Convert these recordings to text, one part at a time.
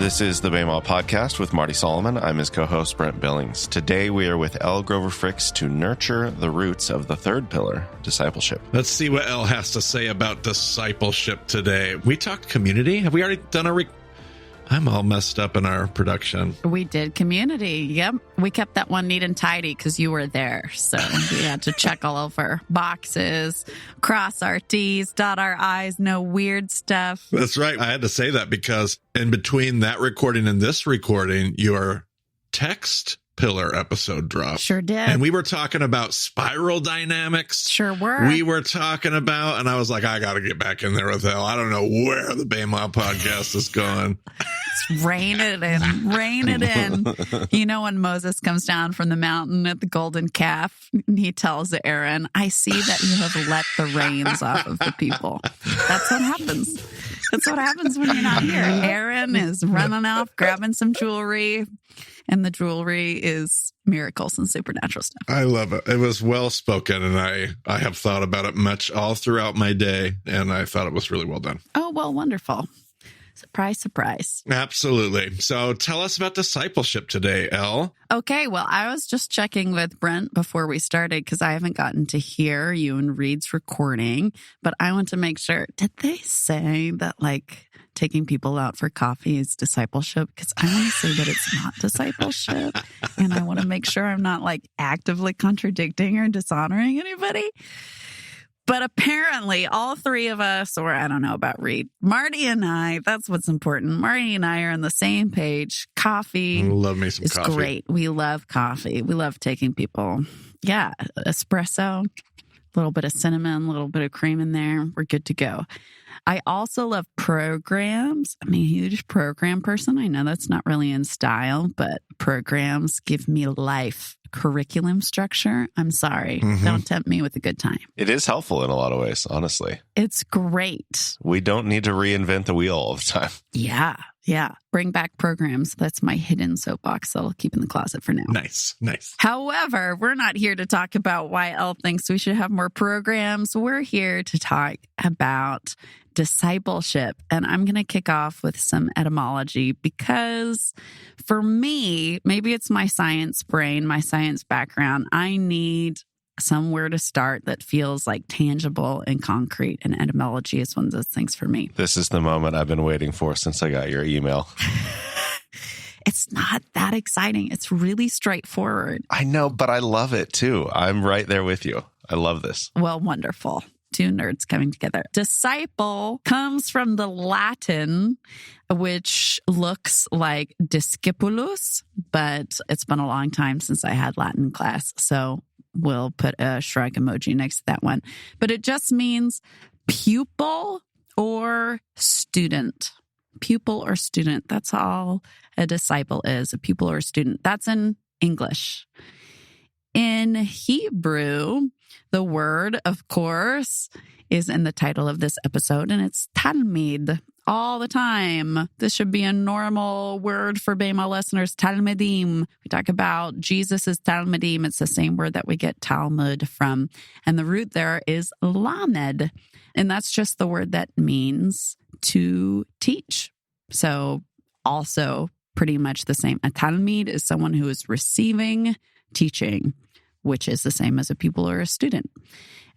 This is the Bema Podcast with Marty Solomon. I'm his co-host, Brent Billings. Today we are with Elle Grover Fricks to nurture the roots of the third pillar, discipleship. Let's see what Elle has to say about discipleship today. We talked community. Have we already done I'm all messed up in our production. We did community. Yep. We kept that one neat and tidy because you were there. So we had to check all over boxes, cross our T's, dot our I's, no weird stuff. That's right. I had to say that because in between that recording and this recording, your text pillar episode dropped. Sure did. And we were talking about spiral dynamics. Sure were. We were talking about, and I was like, I got to get back in there with Elle. I don't know where the Bema podcast is going. Just rein it in. Rein it in. You know, when Moses comes down from the mountain at the golden calf, and he tells Aaron, I see that you have let the reins off of the people. That's what happens. That's what happens when you're not here. Aaron is running off, grabbing some jewelry, and the jewelry is miracles and supernatural stuff. I love it. It was well spoken, and I have thought about it much all throughout my day, and I thought it was really well done. Oh, well, wonderful. Surprise, surprise. Absolutely. So tell us about discipleship today, Elle. Okay, well, I was just checking with Brent before we started because I haven't gotten to hear you and Reed's recording, but I want to make sure. Did they say that, like, taking people out for coffee is discipleship? Because I want to say that it's not discipleship, and I want to make sure I'm not, like, actively contradicting or dishonoring anybody. But apparently all three of us, or I don't know about Reed, Marty and I, that's what's important. Marty and I are on the same page. Coffee love me some is coffee. Great. We love coffee. We love taking people. Yeah, espresso, a little bit of cinnamon, a little bit of cream in there. We're good to go. I also love programs. I'm a huge program person. I know that's not really in style, but programs give me life. Curriculum structure, I'm sorry. Don't tempt me with a good time. It is helpful in a lot of ways, honestly. It's great. We don't need to reinvent the wheel all the time. Yeah. Bring back programs. That's my hidden soapbox that I'll keep in the closet for now. Nice. However, we're not here to talk about why Elle thinks we should have more programs. We're here to talk about discipleship. And I'm going to kick off with some etymology because for me, maybe it's my science brain, my science background. I need somewhere to start that feels like tangible and concrete, and etymology is one of those things for me. This is the moment I've been waiting for since I got your email. It's not that exciting. It's really straightforward. I know, but I love it too. I'm right there with you. I love this. Well, wonderful. Two nerds coming together. Disciple comes from the Latin, which looks like discipulus, but it's been a long time since I had Latin class, so we'll put a shrug emoji next to that one. But it just means pupil or student. Pupil or student. That's all a disciple is, a pupil or a student. That's in English. In Hebrew, the word, of course, is in the title of this episode, and it's Talmid. All the time. This should be a normal word for Bema listeners, Talmidim. We talk about Jesus's Talmidim. It's the same word that we get Talmud from. And the root there is lamed. And that's just the word that means to teach. So also pretty much the same. A Talmid is someone who is receiving teaching, which is the same as a pupil or a student.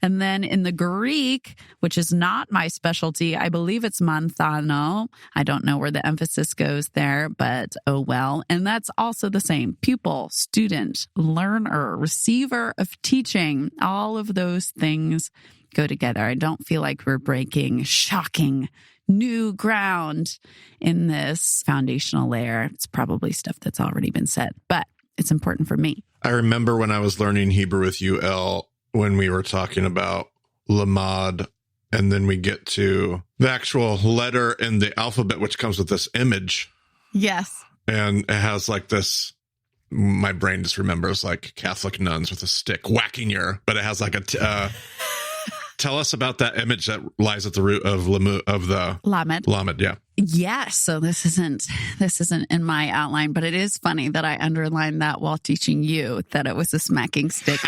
And then in the Greek, which is not my specialty, I believe it's manthano. I don't know where the emphasis goes there, but oh well. And that's also the same. Pupil, student, learner, receiver of teaching. All of those things go together. I don't feel like we're breaking shocking new ground in this foundational layer. It's probably stuff that's already been said, but it's important for me. I remember when I was learning Hebrew with you, Elle, when we were talking about lamad, and then we get to the actual letter in the alphabet, which comes with this image. Yes. And it has like this, my brain just remembers like Catholic nuns with a stick whacking your, but it has like a, tell us about that image that lies at the root of the Lamed. Lamed, yeah. Yes. So this isn't in my outline, but it is funny that I underlined that while teaching you that it was a smacking stick.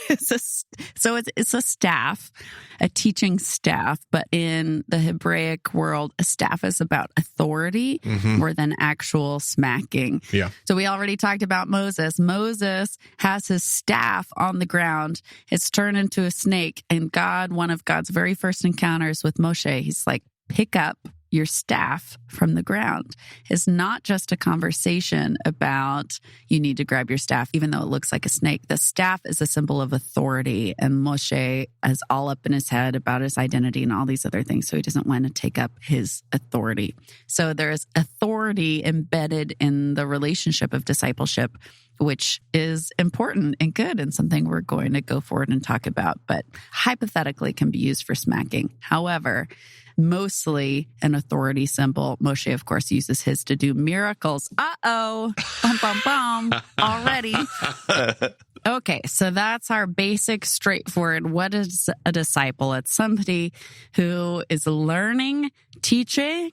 It's a staff, a teaching staff, but in the Hebraic world, a staff is about authority more than actual smacking. Yeah. So we already talked about Moses. Moses has his staff on the ground. It's turned into a snake. And God, one of God's very first encounters with Moshe, he's like, pick up your staff from the ground. It's not just a conversation about you need to grab your staff, even though it looks like a snake. The staff is a symbol of authority, and Moshe is all up in his head about his identity and all these other things, so he doesn't want to take up his authority. So there's authority embedded in the relationship of discipleship, which is important and good and something we're going to go forward and talk about, but hypothetically can be used for smacking. However, mostly an authority symbol. Moshe, of course, uses his to do miracles. Uh-oh. Bum, bum, bum. Already. Okay, so that's our basic, straightforward. What is a disciple? It's somebody who is learning, teaching,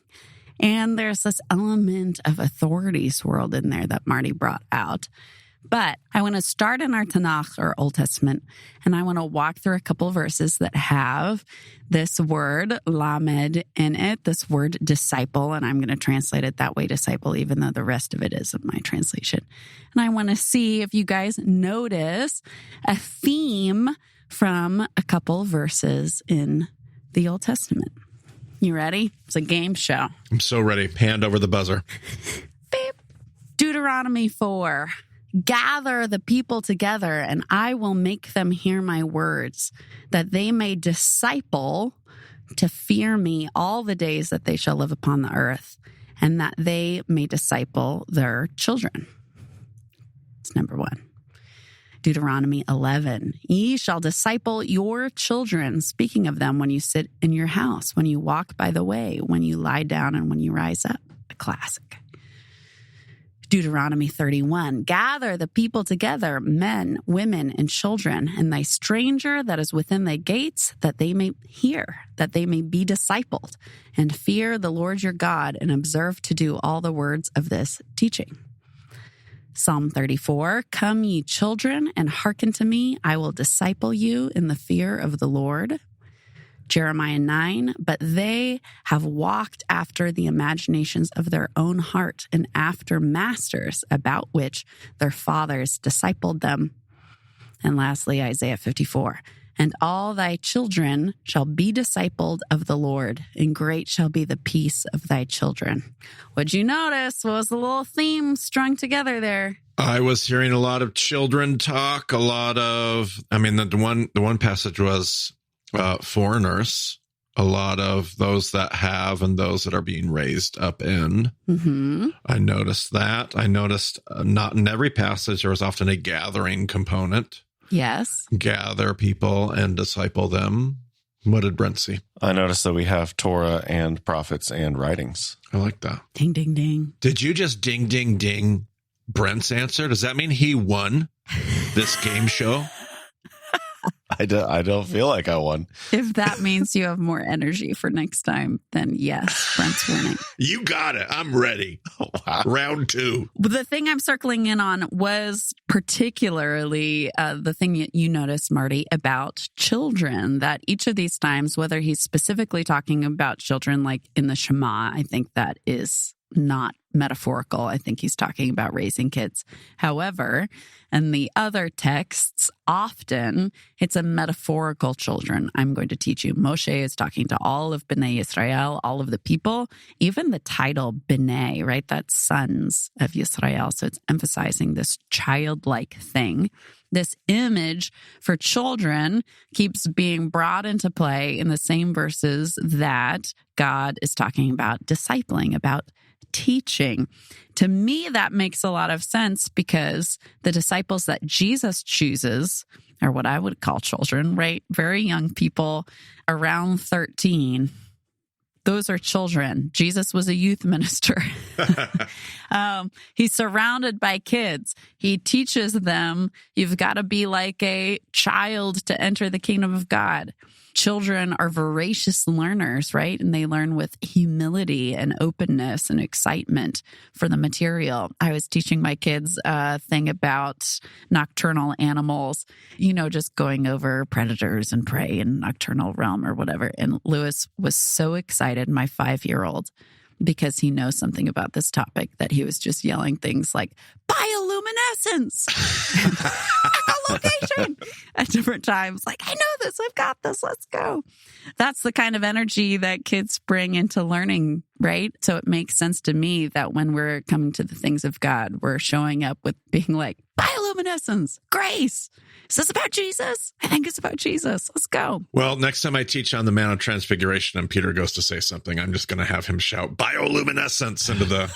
and there's this element of authority swirled in there that Marty brought out. But I want to start in our Tanakh, or Old Testament, and I want to walk through a couple of verses that have this word, lamed, in it, this word disciple, and I'm going to translate it that way, disciple, even though the rest of it isn't my translation. And I want to see if you guys notice a theme from a couple of verses in the Old Testament. You ready? It's a game show. I'm so ready. Hand over the buzzer. Beep. Deuteronomy 4. Gather the people together, and I will make them hear my words, that they may disciple to fear me all the days that they shall live upon the earth, and that they may disciple their children. It's number 1. Deuteronomy 11. Ye shall disciple your children, speaking of them when you sit in your house, when you walk by the way, when you lie down, and when you rise up. A classic. Deuteronomy 31, gather the people together, men, women, and children, and thy stranger that is within thy gates, that they may hear, that they may be discipled, and fear the Lord your God, and observe to do all the words of this teaching. Psalm 34, come ye children, and hearken to me, I will disciple you in the fear of the Lord. Jeremiah 9, but they have walked after the imaginations of their own heart and after masters about which their fathers discipled them. And lastly, Isaiah 54, and all thy children shall be discipled of the Lord, and great shall be the peace of thy children. What'd you notice? What was the little theme strung together there? I was hearing a lot of children talk, a lot of, the one passage was foreigners, a lot of those that have and those that are being raised up in. I noticed that. I noticed not in every passage there was often a gathering component. Yes. Gather people and disciple them. What did Brent see? I noticed that we have Torah and prophets and writings. I like that. Ding, ding, ding. Did you just ding, ding, ding Brent's answer? Does that mean he won this game show? I don't feel like I won. If that means you have more energy for next time, then yes, Brent's winning. You got it. I'm ready. Wow. Round 2. But the thing I'm circling in on was particularly the thing you noticed, Marty, about children, that each of these times, whether he's specifically talking about children like in the Shema, I think that is not metaphorical. I think he's talking about raising kids. However, in the other texts, often it's a metaphorical children. I'm going to teach you. Moshe is talking to all of Bnei Yisrael, all of the people, even the title Bnei, right? That's sons of Yisrael. So it's emphasizing this childlike thing. This image for children keeps being brought into play in the same verses that God is talking about discipling, about teaching. To me, that makes a lot of sense because the disciples that Jesus chooses are what I would call children, right? Very young people around 13. Those are children. Jesus was a youth minister. He's surrounded by kids. He teaches them, you've got to be like a child to enter the kingdom of God. Children are voracious learners, right? And they learn with humility and openness and excitement for the material. I was teaching my kids a thing about nocturnal animals, just going over predators and prey in nocturnal realm or whatever. And Lewis was so excited, my 5-year-old, because he knows something about this topic, that he was just yelling things like bioluminescence, echolocation at different times. Like, I know this, I've got this, let's go. That's the kind of energy that kids bring into learning, right? So it makes sense to me that when we're coming to the things of God, we're showing up with being like, bioluminescence, grace. Is this about Jesus? I think it's about Jesus. Let's go. Well, next time I teach on the Mount of Transfiguration and Peter goes to say something, I'm just going to have him shout bioluminescence into the...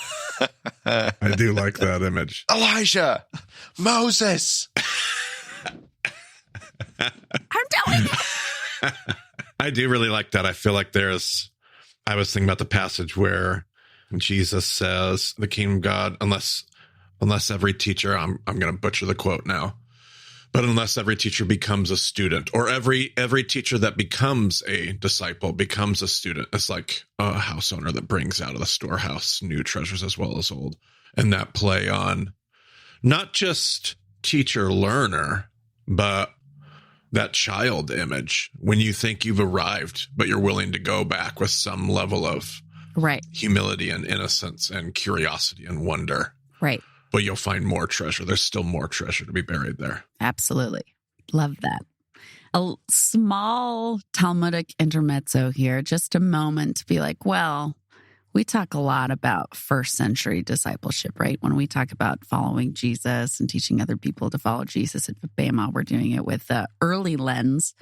I do like that image. Elijah, Moses. I'm telling you. I do really like that. I feel like I was thinking about the passage where Jesus says, the kingdom of God, unless every teacher, I'm going to butcher the quote now, but unless every teacher becomes a student, or every teacher that becomes a disciple becomes a student, it's like a house owner that brings out of the storehouse new treasures as well as old. And that play on not just teacher learner, but that child image when you think you've arrived, but you're willing to go back with some level of humility and innocence and curiosity and wonder. Right. But you'll find more treasure. There's still more treasure to be buried there. Absolutely. Love that. A small Talmudic intermezzo here, just a moment to be like, well, we talk a lot about first century discipleship, right? When we talk about following Jesus and teaching other people to follow Jesus at Bema, we're doing it with the early lens.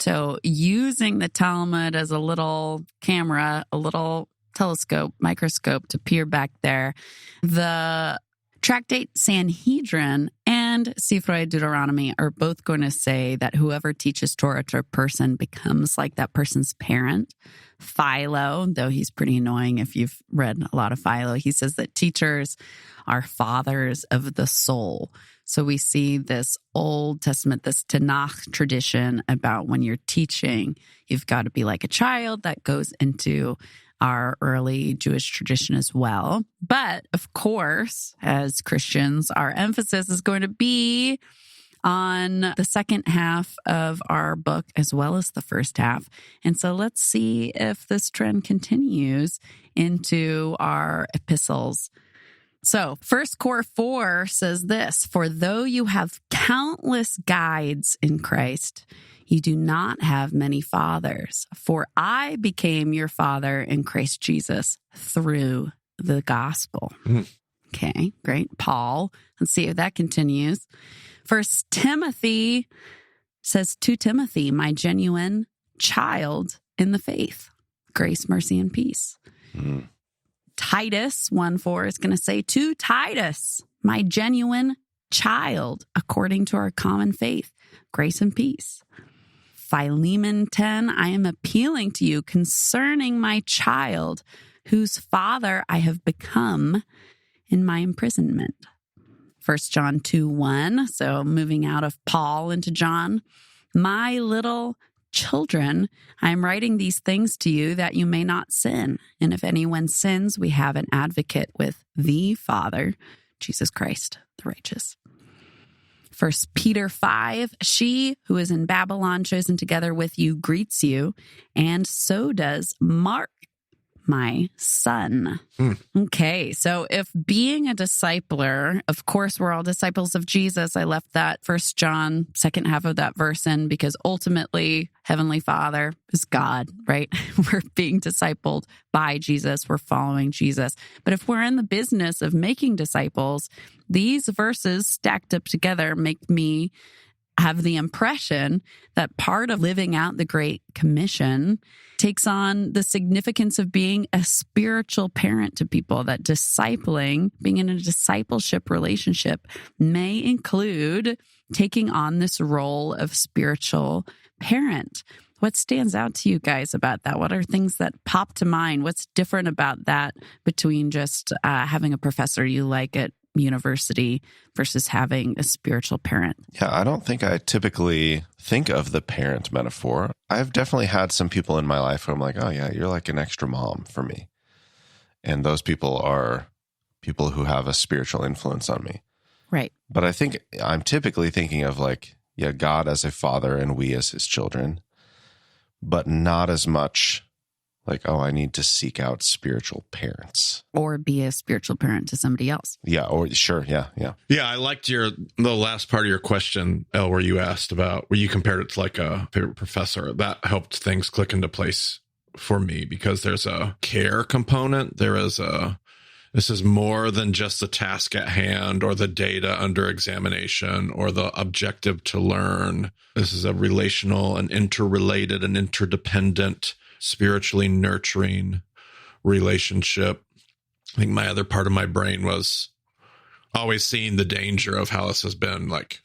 So using the Talmud as a little camera, a little telescope, microscope to peer back there. The Tractate Sanhedrin and Sifrei Deuteronomy are both going to say that whoever teaches Torah to a person becomes like that person's parent. Philo, though he's pretty annoying if you've read a lot of Philo, he says that teachers are fathers of the soul. So we see this Old Testament, this Tanakh tradition about when you're teaching, you've got to be like a child. That goes into our early Jewish tradition as well. But of course, as Christians, our emphasis is going to be on the second half of our book as well as the first half. And so let's see if this trend continues into our epistles. So 1 Cor 4 says this, "For though you have countless guides in Christ, you do not have many fathers. For I became your father in Christ Jesus through the gospel." Okay, great. Paul, let's see if that continues. 1 Timothy says to Timothy, "My genuine child in the faith, grace, mercy, and peace." Titus 1:4 is going to say to Titus, "My genuine child, according to our common faith, grace and peace." Philemon 10, "I am appealing to you concerning my child, whose father I have become in my imprisonment." 1 John 2:1, so moving out of Paul into John, "My little children, I am writing these things to you that you may not sin. And if anyone sins, we have an advocate with the Father, Jesus Christ, the righteous." 1 Peter 5, "She who is in Babylon, chosen together with you, greets you, and so does Mark, my son." Okay, so if being a discipler, of course, we're all disciples of Jesus. I left that 1 John, second half of that verse in because ultimately Heavenly Father is God, right? We're being discipled by Jesus. We're following Jesus. But if we're in the business of making disciples, these verses stacked up together make me have the impression that part of living out the Great Commission takes on the significance of being a spiritual parent to people, that discipling, being in a discipleship relationship, may include taking on this role of spiritual parent. What stands out to you guys about that? What are things that pop to mind? What's different about that between just having a professor you like at university versus having a spiritual parent. Yeah, I don't think I typically think of the parent metaphor. I've definitely had some people in my life who I'm like, oh yeah, you're like an extra mom for me. And those people are people who have a spiritual influence on me. Right. But I think I'm typically thinking of like, yeah, God as a father and we as his children, but not as much like, oh, I need to seek out spiritual parents. Or be a spiritual parent to somebody else. Yeah, or sure, yeah. Yeah, I liked the last part of your question, Elle, where you asked about, where you compared it to like a favorite professor. That helped things click into place for me because there's a care component. This is more than just the task at hand or the data under examination or the objective to learn. This is a relational and interrelated and interdependent, spiritually nurturing relationship. I think my other part of my brain was always seeing the danger of how this has been like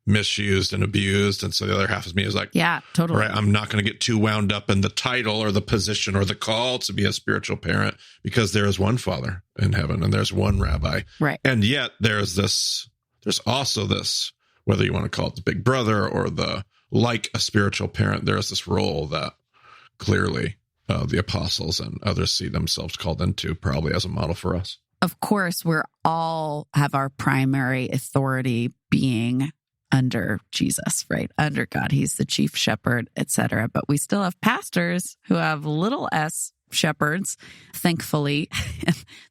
misused and abused. And so the other half of me is like, yeah, totally. Right, I'm not going to get too wound up in the title or the position or the call to be a spiritual parent because there is one Father in heaven and there's one rabbi. Right. And yet there's also this, whether you want to call it the big brother or like a spiritual parent, there's this role that clearly the apostles and others see themselves called into, probably as a model for us. Of course, we're all have our primary authority being under Jesus, right? Under God. He's the chief shepherd, etc. But we still have pastors who have little s shepherds, thankfully.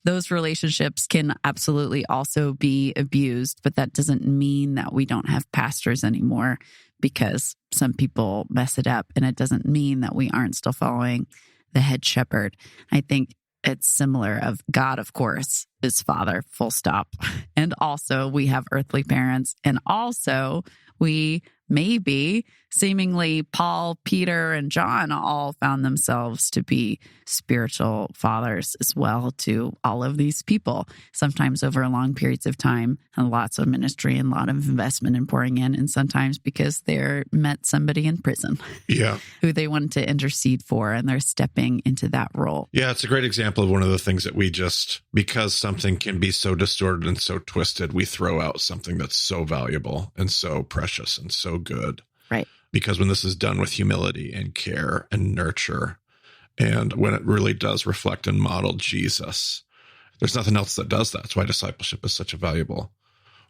Those relationships can absolutely also be abused, but that doesn't mean that we don't have pastors anymore because some people mess it up. And it doesn't mean that we aren't still following the head shepherd. I think it's similar of God, of course, is Father, full stop. And also we have earthly parents. And also we maybe seemingly Paul, Peter, and John all found themselves to be spiritual fathers as well to all of these people, sometimes over long periods of time and lots of ministry and a lot of investment and pouring in, and sometimes because they met somebody in prison who they wanted to intercede for, and they're stepping into that role. Yeah, it's a great example of one of the things that we because something can be so distorted and so twisted, we throw out something that's so valuable and so precious and so good. Right. Because when this is done with humility and care and nurture, and when it really does reflect and model Jesus, there's nothing else that does that. That's why discipleship is such a valuable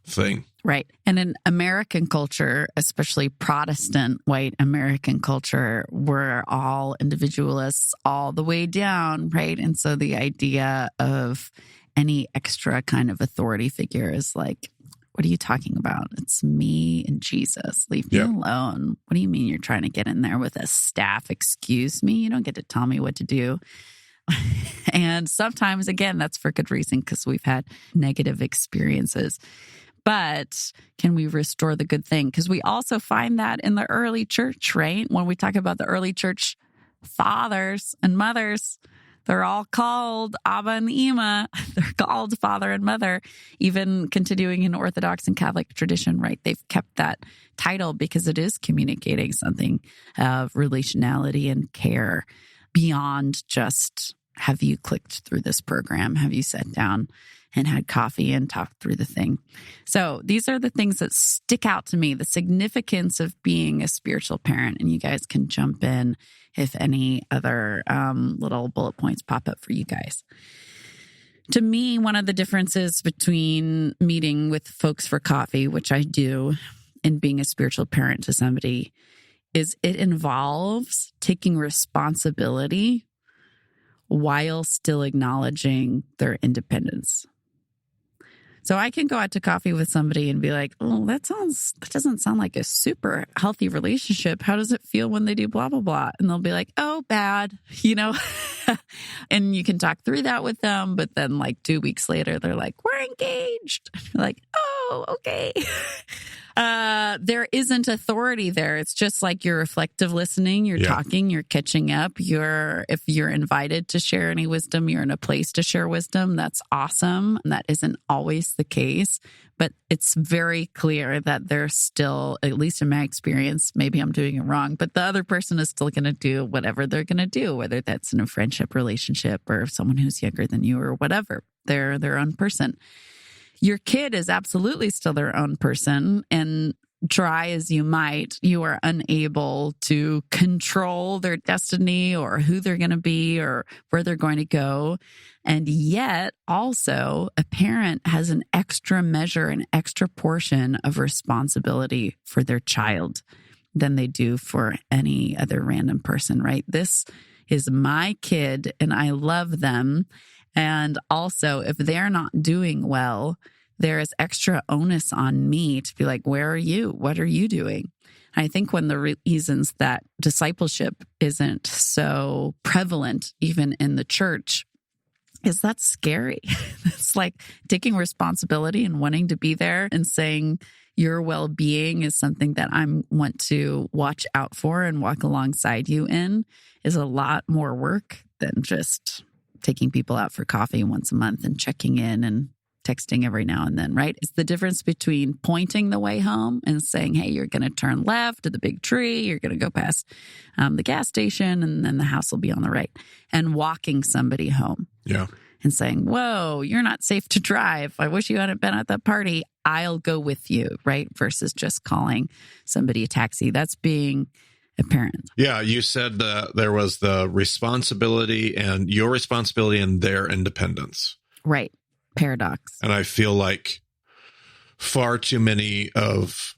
thing. Right. And in American culture, especially Protestant white American culture, we're all individualists all the way down, right? And so the idea of any extra kind of authority figure is like, what are you talking about? It's me and Jesus. Leave me alone. What do you mean you're trying to get in there with a staff? Excuse me? You don't get to tell me what to do. And sometimes, again, that's for good reason because we've had negative experiences. But can we restore the good thing? Because we also find that in the early church, right? When we talk about the early church fathers and mothers, they're all called Abba and Ima. They're called father and mother, even continuing in Orthodox and Catholic tradition, right? They've kept that title because it is communicating something of relationality and care beyond just, have you clicked through this program? Have you sat down and had coffee and talked through the thing? So these are the things that stick out to me, the significance of being a spiritual parent. And you guys can jump in if any other little bullet points pop up for you guys. To me, one of the differences between meeting with folks for coffee, which I do, and being a spiritual parent to somebody is it involves taking responsibility while still acknowledging their independence. So I can go out to coffee with somebody and be like, oh, that doesn't sound like a super healthy relationship. How does it feel when they do blah, blah, blah? And they'll be like, oh, bad, and you can talk through that with them. But then like 2 weeks later, they're like, we're engaged. You're like, oh, okay. There isn't authority there. It's just like you're reflective listening, you're talking, you're catching up. If you're invited to share any wisdom, you're in a place to share wisdom. That's awesome. And that isn't always the case, but it's very clear that there's still, at least in my experience, maybe I'm doing it wrong, but the other person is still going to do whatever they're going to do, whether that's in a friendship relationship or someone who's younger than you or whatever. They're their own person. Your kid is absolutely still their own person, and try as you might, you are unable to control their destiny or who they're going to be or where they're going to go. And yet also a parent has an extra measure, an extra portion of responsibility for their child than they do for any other random person, right? This is my kid and I love them. And also if they're not doing well, there is extra onus on me to be like, where are you? What are you doing? I think one of the reasons that discipleship isn't so prevalent, even in the church, is that's scary. It's like taking responsibility and wanting to be there and saying your well-being is something that I want to watch out for and walk alongside you in is a lot more work than just taking people out for coffee once a month and checking in and texting every now and then, right? It's the difference between pointing the way home and saying, hey, you're going to turn left to the big tree. You're going to go past the gas station and then the house will be on the right, and walking somebody home. Yeah. And saying, whoa, you're not safe to drive. I wish you hadn't been at that party. I'll go with you, right? Versus just calling somebody a taxi. That's being a parent. Yeah. You said that there was the responsibility and your responsibility and their independence. Right. Paradox. And I feel like far too many of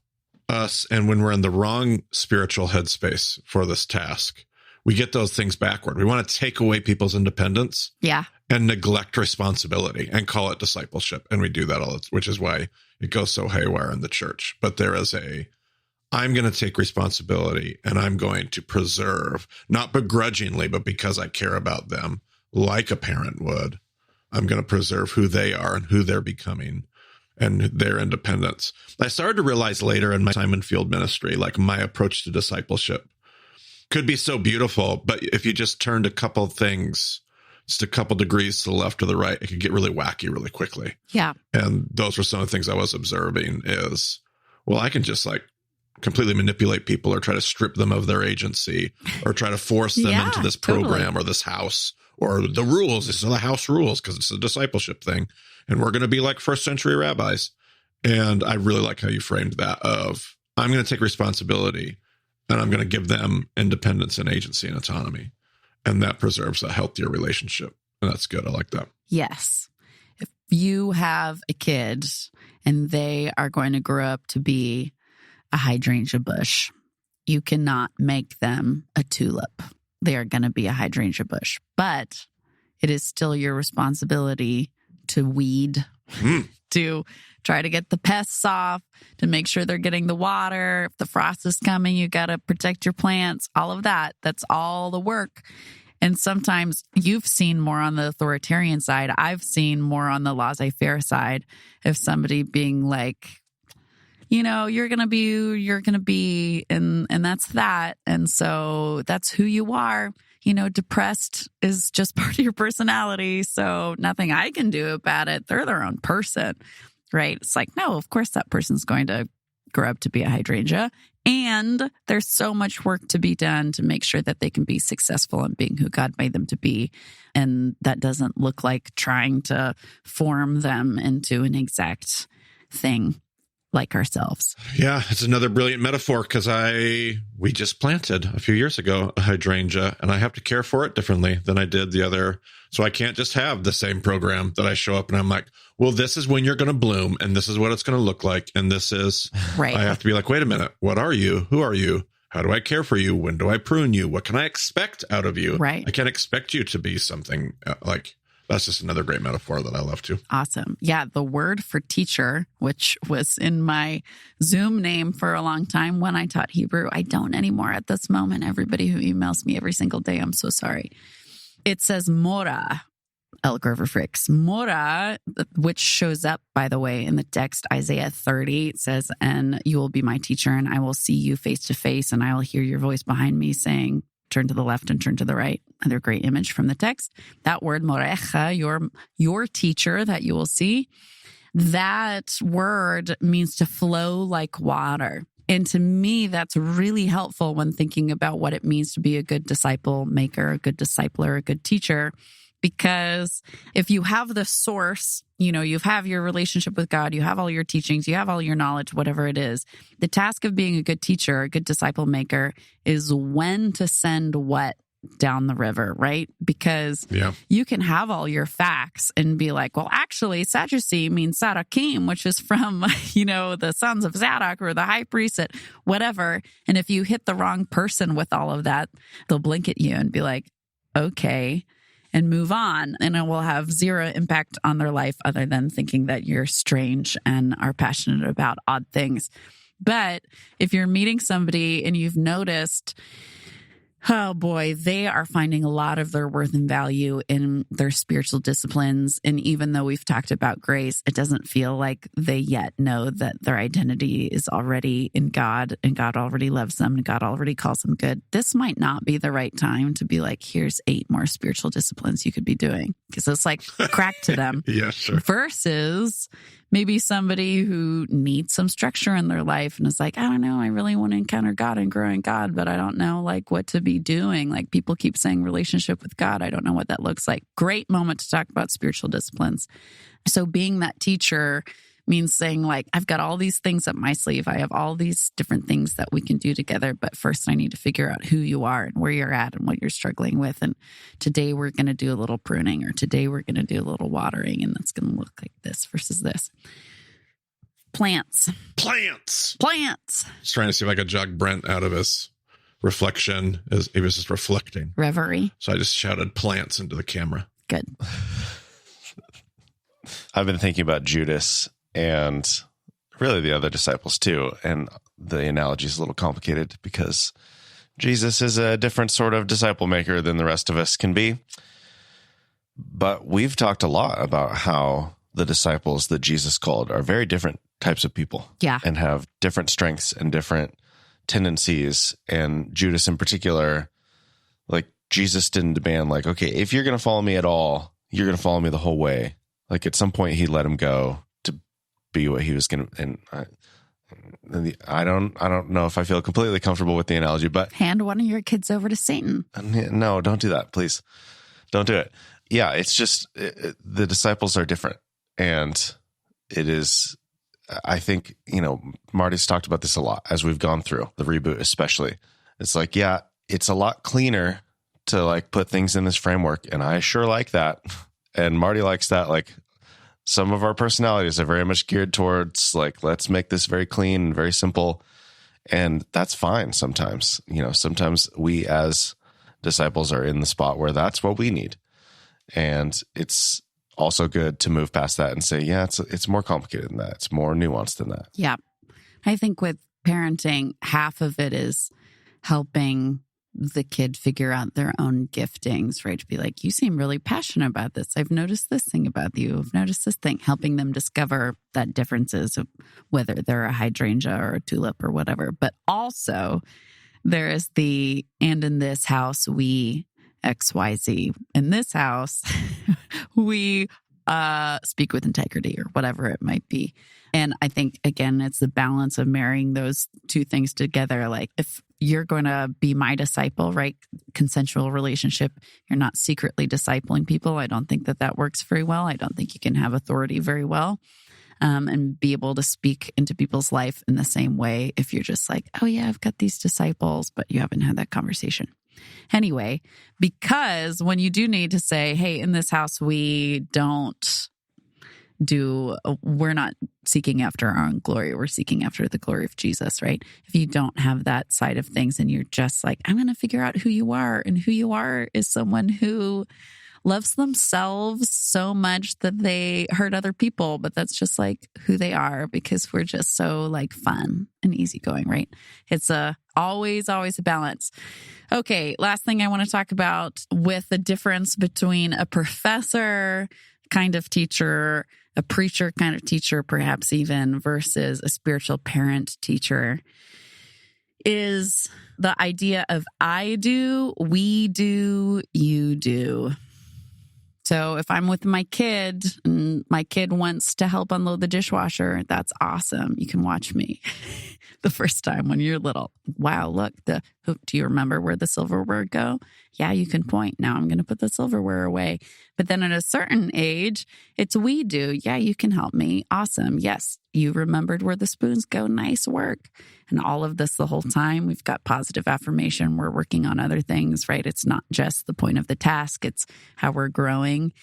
us, and when we're in the wrong spiritual headspace for this task, we get those things backward. We want to take away people's independence. Yeah. And neglect responsibility and call it discipleship. And we do that all, which is why it goes so haywire in the church. But there is I'm going to take responsibility and I'm going to preserve, not begrudgingly, but because I care about them like a parent would. I'm going to preserve who they are and who they're becoming and their independence. I started to realize later in my time in field ministry, like my approach to discipleship could be so beautiful, but if you just turned a couple things, just a couple degrees to the left or the right, it could get really wacky really quickly. Yeah. And those were some of the things I was observing is, well, I can just like completely manipulate people or try to strip them of their agency or try to force them into this program or this house or the rules. This is the house rules because it's a discipleship thing. And we're going to be like first century rabbis. And I really like how you framed that of I'm going to take responsibility and I'm going to give them independence and agency and autonomy. And that preserves a healthier relationship. And that's good. I like that. Yes. If you have a kid and they are going to grow up to be a hydrangea bush, you cannot make them a tulip. They are going to be a hydrangea bush. But it is still your responsibility to weed, to try to get the pests off, to make sure they're getting the water. If the frost is coming, you got to protect your plants, all of that. That's all the work. And sometimes you've seen more on the authoritarian side. I've seen more on the laissez-faire side of somebody being like, you know, you're going to be, and that's that. And so that's who you are. You know, depressed is just part of your personality. So nothing I can do about it. They're their own person, right? It's like, no, of course that person's going to grow up to be a hydrangea. And there's so much work to be done to make sure that they can be successful in being who God made them to be. And that doesn't look like trying to form them into an exact thing like ourselves. Yeah, it's another brilliant metaphor because we just planted a few years ago a hydrangea and I have to care for it differently than I did the other. So I can't just have the same program that I show up and I'm like, well, this is when you're going to bloom and this is what it's going to look like. And this is, right. I have to be like, wait a minute, what are you? Who are you? How do I care for you? When do I prune you? What can I expect out of you? Right. I can't expect you to be something like. That's just another great metaphor that I love too. Awesome. Yeah. The word for teacher, which was in my Zoom name for a long time when I taught Hebrew. I don't anymore at this moment. Everybody who emails me every single day, I'm so sorry. It says Morah, Elle Grover Fricks. Morah, which shows up, by the way, in the text, Isaiah 30, it says, and you will be my teacher and I will see you face to face and I will hear your voice behind me saying, turn to the left and turn to the right. Another great image from the text. That word, morecha, your teacher that you will see, that word means to flow like water. And to me, that's really helpful when thinking about what it means to be a good disciple maker, a good discipler, a good teacher, Because if you have the source, you have your relationship with God, you have all your teachings, you have all your knowledge, whatever it is, the task of being a good teacher, a good disciple maker is when to send what down the river, right? Because you can have all your facts and be like, well, actually, Sadducee means Sadakim, which is from, the sons of Zadok or the high priest at whatever. And if you hit the wrong person with all of that, they'll blink at you and be like, okay, and move on. And it will have zero impact on their life other than thinking that you're strange and are passionate about odd things. But if you're meeting somebody and you've noticed, oh boy, they are finding a lot of their worth and value in their spiritual disciplines. And even though we've talked about grace, it doesn't feel like they yet know that their identity is already in God and God already loves them and God already calls them good. This might not be the right time to be like, here's 8 more spiritual disciplines you could be doing, because it's like crack to them. Yeah, sure. Versus maybe somebody who needs some structure in their life and is like, I don't know, I really want to encounter God and grow in God, but I don't know what to be doing. Like people keep saying relationship with God. I don't know what that looks like. Great moment to talk about spiritual disciplines. So being that teacher means saying I've got all these things up my sleeve. I have all these different things that we can do together. But first I need to figure out who you are and where you're at and what you're struggling with. And today we're going to do a little pruning, or today we're going to do a little watering, and that's going to look like this versus this. Plants. Just trying to see if I could jog Brent out of his reflection as he was just reflecting. Reverie. So I just shouted plants into the camera. Good. I've been thinking about Judas and really the other disciples too. And the analogy is a little complicated because Jesus is a different sort of disciple maker than the rest of us can be. But we've talked a lot about how the disciples that Jesus called are very different types of people. Yeah. And have different strengths and different tendencies. And Judas in particular, Jesus didn't demand okay, if you're going to follow me at all, you're going to follow me the whole way. At some point he let him go to be what he was going to. And I don't know if I feel completely comfortable with the analogy, but hand one of your kids over to Satan. No, don't do that. Please don't do it. Yeah. It's just, the disciples are different. And it is, I think, Marty's talked about this a lot as we've gone through the reboot, especially. It's it's a lot cleaner to put things in this framework. And I sure like that. And Marty likes that. Some of our personalities are very much geared towards let's make this very clean and very simple. And that's fine sometimes. Sometimes we as disciples are in the spot where that's what we need. And it's also good to move past that and say, it's more complicated than that. It's more nuanced than that. Yeah. I think with parenting, half of it is helping the kid figure out their own giftings, right? To be like, you seem really passionate about this. I've noticed this thing about you. I've noticed this thing, helping them discover that differences of whether they're a hydrangea or a tulip or whatever. But also there is and in this house, we XYZ. In this house, we speak with integrity or whatever it might be. And I think, again, it's the balance of marrying those two things together. If you're going to be my disciple, right? Consensual relationship. You're not secretly discipling people. I don't think that works very well. I don't think you can have authority very well and be able to speak into people's life in the same way if you're just oh yeah, I've got these disciples, but you haven't had that conversation. Anyway, because when you do need to say, hey, in this house, we're not seeking after our own glory. We're seeking after the glory of Jesus, right? If you don't have that side of things and you're just I'm going to figure out who you are, and who you are is someone who loves themselves so much that they hurt other people, but that's just who they are because we're just so fun and easygoing, right? It's always a balance. Okay, last thing I want to talk about with the difference between a professor kind of teacher, a preacher kind of teacher, perhaps even, versus a spiritual parent teacher is the idea of I do, we do, you do. So if I'm with my kid and my kid wants to help unload the dishwasher, that's awesome. You can watch me. the first time when you're little. Wow, look, do you remember where the silverware go? Yeah, you can point. Now I'm going to put the silverware away. But then at a certain age, it's we do. Yeah, you can help me. Awesome. Yes, you remembered where the spoons go. Nice work. And all of this the whole time, we've got positive affirmation. We're working on other things, right? It's not just the point of the task. It's how we're growing.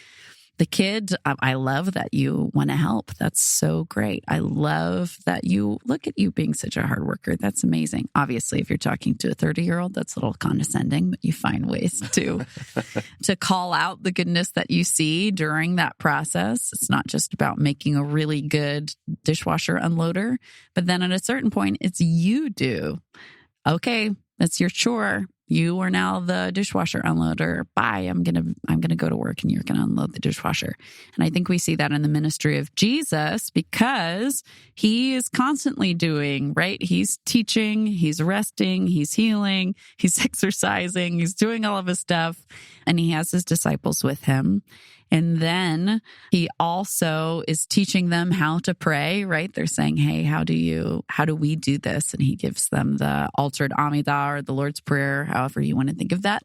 The kid, I love that you want to help. That's so great. I love that you look at you being such a hard worker. That's amazing. Obviously, if you're talking to a 30-year-old, that's a little condescending, but you find ways to call out the goodness that you see during that process. It's not just about making a really good dishwasher unloader, but then at a certain point, it's you do. Okay, that's your chore. You are now the dishwasher unloader. Bye. I'm gonna go to work and you're gonna unload the dishwasher. And I think we see that in the ministry of Jesus because he is constantly doing, right? He's teaching, he's resting, he's healing, he's exercising, he's doing all of his stuff, and he has his disciples with him. And then he also is teaching them how to pray, right? They're saying, hey, how do we do this? And he gives them the altered Amidah or the Lord's Prayer, however you want to think of that.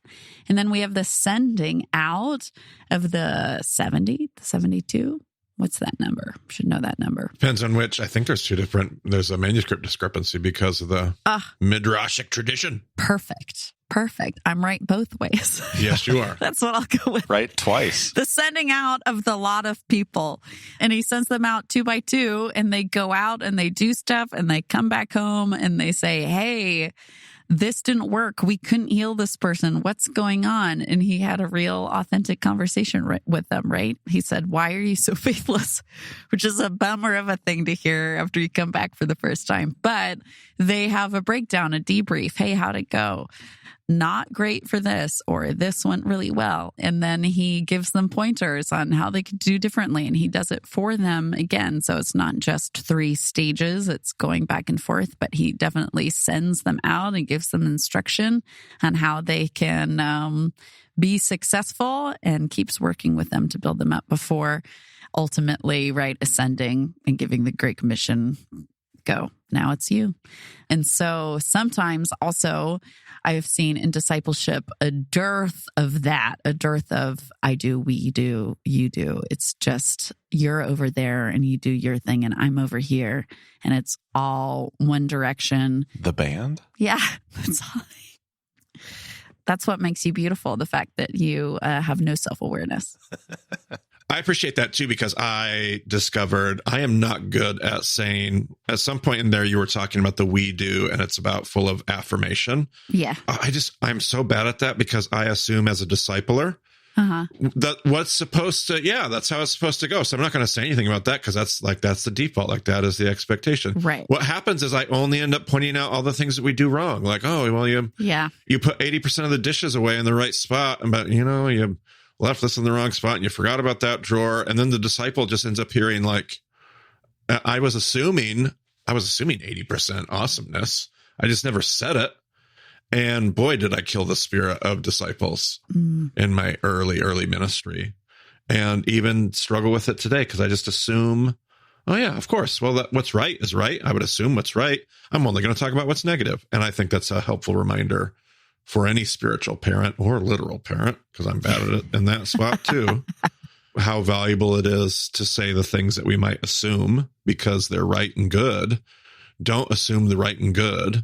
And then we have the sending out of the 70, the 72. What's that number? Should know that number. Depends on which. I think there's a manuscript discrepancy because of the Midrashic tradition. Perfect. I'm right both ways. Yes, you are. That's what I'll go with. Right twice. The sending out of the lot of people. And he sends them out 2 by 2 and they go out and they do stuff and they come back home and they say, hey, this didn't work. We couldn't heal this person. What's going on? And he had a real authentic conversation with them, right? He said, why are you so faithless? Which is a bummer of a thing to hear after you come back for the first time. But they have a breakdown, a debrief. Hey, how'd it go? Not great for this, or this went really well. And then he gives them pointers on how they could do differently. And he does it for them again. So it's not just 3 stages. It's going back and forth, but he definitely sends them out and gives them instruction on how they can be successful and keeps working with them to build them up before ultimately, right, ascending and giving the Great Commission. Go. Now it's you. And so sometimes also I've seen in discipleship a dearth of that, a dearth of I do, we do, you do. It's just you're over there and you do your thing and I'm over here and it's all one direction. The band? Yeah. That's what makes you beautiful. The fact that you have no self-awareness. I appreciate that too, because I discovered I am not good at saying, at some point in there, you were talking about the we do, and it's about full of affirmation. Yeah. I'm so bad at that because I assume as a discipler that what's supposed to, that's how it's supposed to go. So I'm not going to say anything about that because that's the default. Like that is the expectation. Right. What happens is I only end up pointing out all the things that we do wrong. Like, oh, well, you put 80% of the dishes away in the right spot, but you left this in the wrong spot and you forgot about that drawer. And then the disciple just ends up hearing like, I was assuming 80% awesomeness. I just never said it. And boy, did I kill the spirit of disciples in my early ministry and even struggle with it today. Cause I just assume, oh yeah, of course. Well, what's right is right. I would assume what's right. I'm only going to talk about what's negative. And I think that's a helpful reminder for any spiritual parent or literal parent, because I'm bad at it in that spot too, how valuable it is to say the things that we might assume because they're right and good. Don't assume the right and good.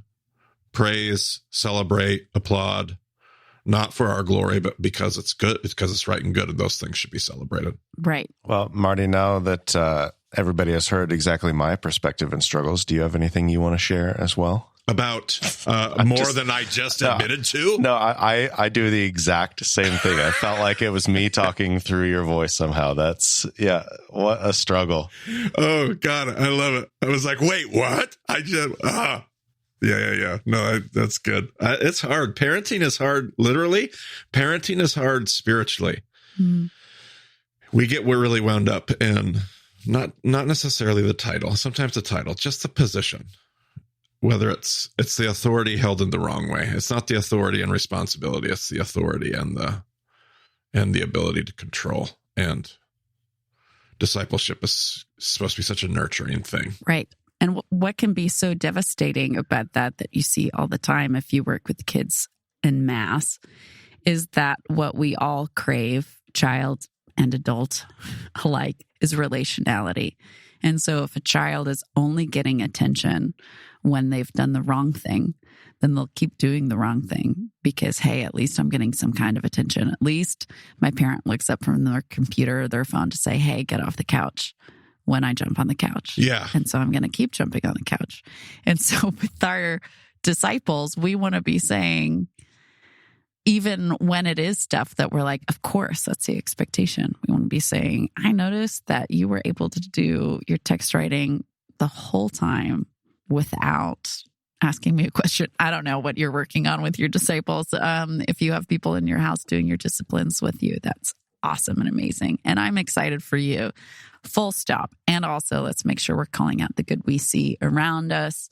Praise, celebrate, applaud, not for our glory, but because it's good. It's because it's right and good, and those things should be celebrated. Right. Well, Marty, now that everybody has heard exactly my perspective and struggles, do you have anything you want to share as well? About more than I just admitted to? No, I do the exact same thing. I felt like it was me talking through your voice somehow. What a struggle. Oh, God, I love it. I was like, wait, what? Yeah. No, that's good. It's hard. Parenting is hard, literally. Parenting is hard spiritually. Mm. We're really wound up in not necessarily the title, sometimes the title, just the position. Whether it's the authority held in the wrong way. It's not the authority and responsibility. It's the authority and the ability to control. And discipleship is supposed to be such a nurturing thing. Right. And what can be so devastating about that you see all the time if you work with kids en masse is that what we all crave, child and adult alike, is relationality. And so if a child is only getting attention when they've done the wrong thing, then they'll keep doing the wrong thing because, hey, at least I'm getting some kind of attention. At least my parent looks up from their computer or their phone to say, hey, get off the couch when I jump on the couch. Yeah. And so I'm going to keep jumping on the couch. And so with our disciples, we want to be saying, even when it is stuff that we're like, of course, that's the expectation. We want to be saying, I noticed that you were able to do your text writing the whole time without asking me a question. I don't know what you're working on with your disciples. If you have people in your house doing your disciplines with you, that's awesome and amazing. And I'm excited for you. Full stop. And also, let's make sure we're calling out the good we see around us,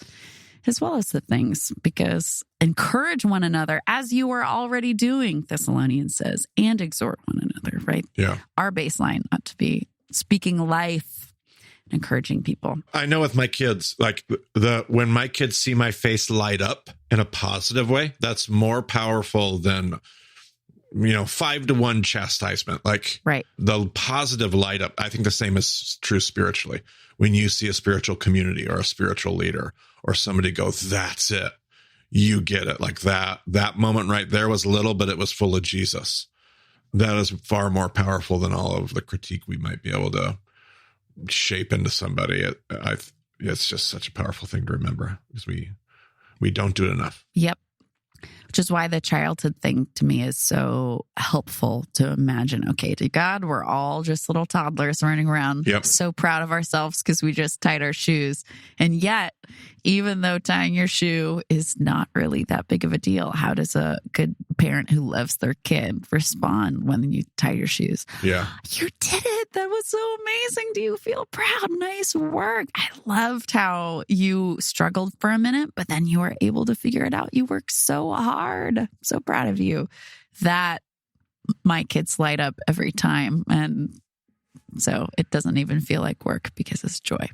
as well as the things, because encourage one another as you are already doing, Thessalonians says, and exhort one another, right? Yeah. Our baseline ought to be speaking life, encouraging people. I know with my kids, like when my kids see my face light up in a positive way, that's more powerful than 5-to-1 chastisement. Like right. The positive light up. I think the same is true spiritually. When you see a spiritual community or a spiritual leader or somebody go, that's it. You get it. Like that moment right there was little, but it was full of Jesus. That is far more powerful than all of the critique we might be able to shape into somebody. It's just such a powerful thing to remember because we don't do it enough. Yep. Which is why the childhood thing to me is so helpful to imagine. Okay, to God, we're all just little toddlers running around, so proud of ourselves because we just tied our shoes. And yet, even though tying your shoe is not really that big of a deal, how does a good parent who loves their kid respond when you tie your shoes? Yeah. You did it. That was so amazing. Do you feel proud? Nice work. I loved how you struggled for a minute, but then you were able to figure it out. You worked so hard. So proud of you. That my kids light up every time. And so it doesn't even feel like work because it's joy.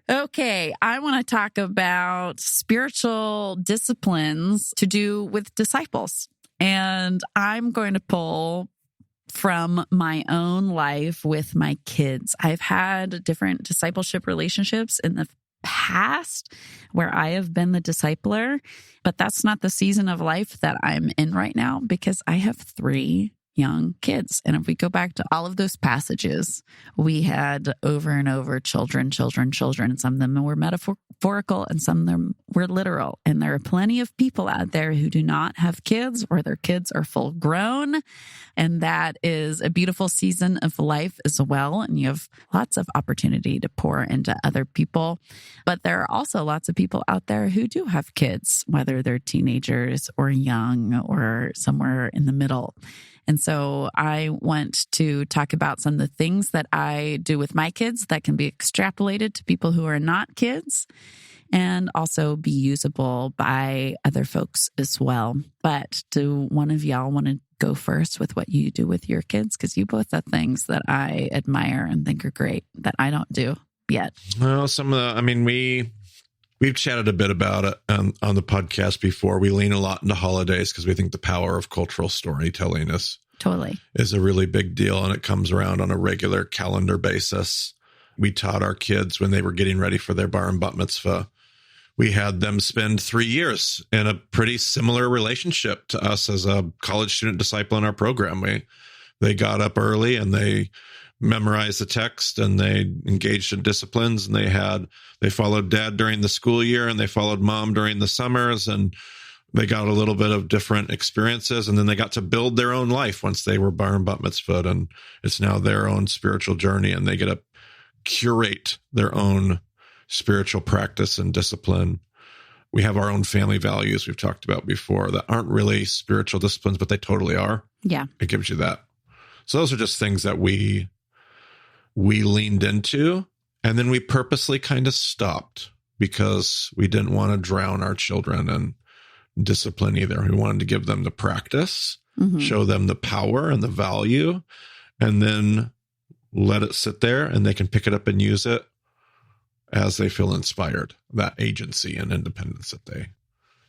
Okay, I want to talk about spiritual disciplines to do with disciples. And I'm going to pull from my own life with my kids. I've had different discipleship relationships in the past where I have been the discipler, but that's not the season of life that I'm in right now because I have 3 young kids. And if we go back to all of those passages, we had over and over children. And some of them were metaphorical and some of them were literal. And there are plenty of people out there who do not have kids or their kids are full grown. And that is a beautiful season of life as well. And you have lots of opportunity to pour into other people. But there are also lots of people out there who do have kids, whether they're teenagers or young or somewhere in the middle. And so I want to talk about some of the things that I do with my kids that can be extrapolated to people who are not kids and also be usable by other folks as well. But do one of y'all want to go first with what you do with your kids? Because you both have things that I admire and think are great that I don't do yet. Well, we've chatted a bit about it on the podcast before. We lean a lot into holidays because we think the power of cultural storytelling is a really big deal, and it comes around on a regular calendar basis. We taught our kids when they were getting ready for their bar and bat mitzvah. We had them spend 3 years in a pretty similar relationship to us as a college student disciple in our program. They got up early and they memorized the text and they engaged in disciplines, and they followed dad during the school year and they followed mom during the summers, and they got a little bit of different experiences, and then they got to build their own life once they were bar and bat mitzvah, and it's now their own spiritual journey, and they get to curate their own spiritual practice and discipline. We have our own family values we've talked about before that aren't really spiritual disciplines, but they totally are. Yeah. It gives you that. So those are just things that we leaned into, and then we purposely kind of stopped because we didn't want to drown our children in discipline either. We wanted to give them the practice, show them the power and the value, and then let it sit there and they can pick it up and use it as they feel inspired, that agency and independence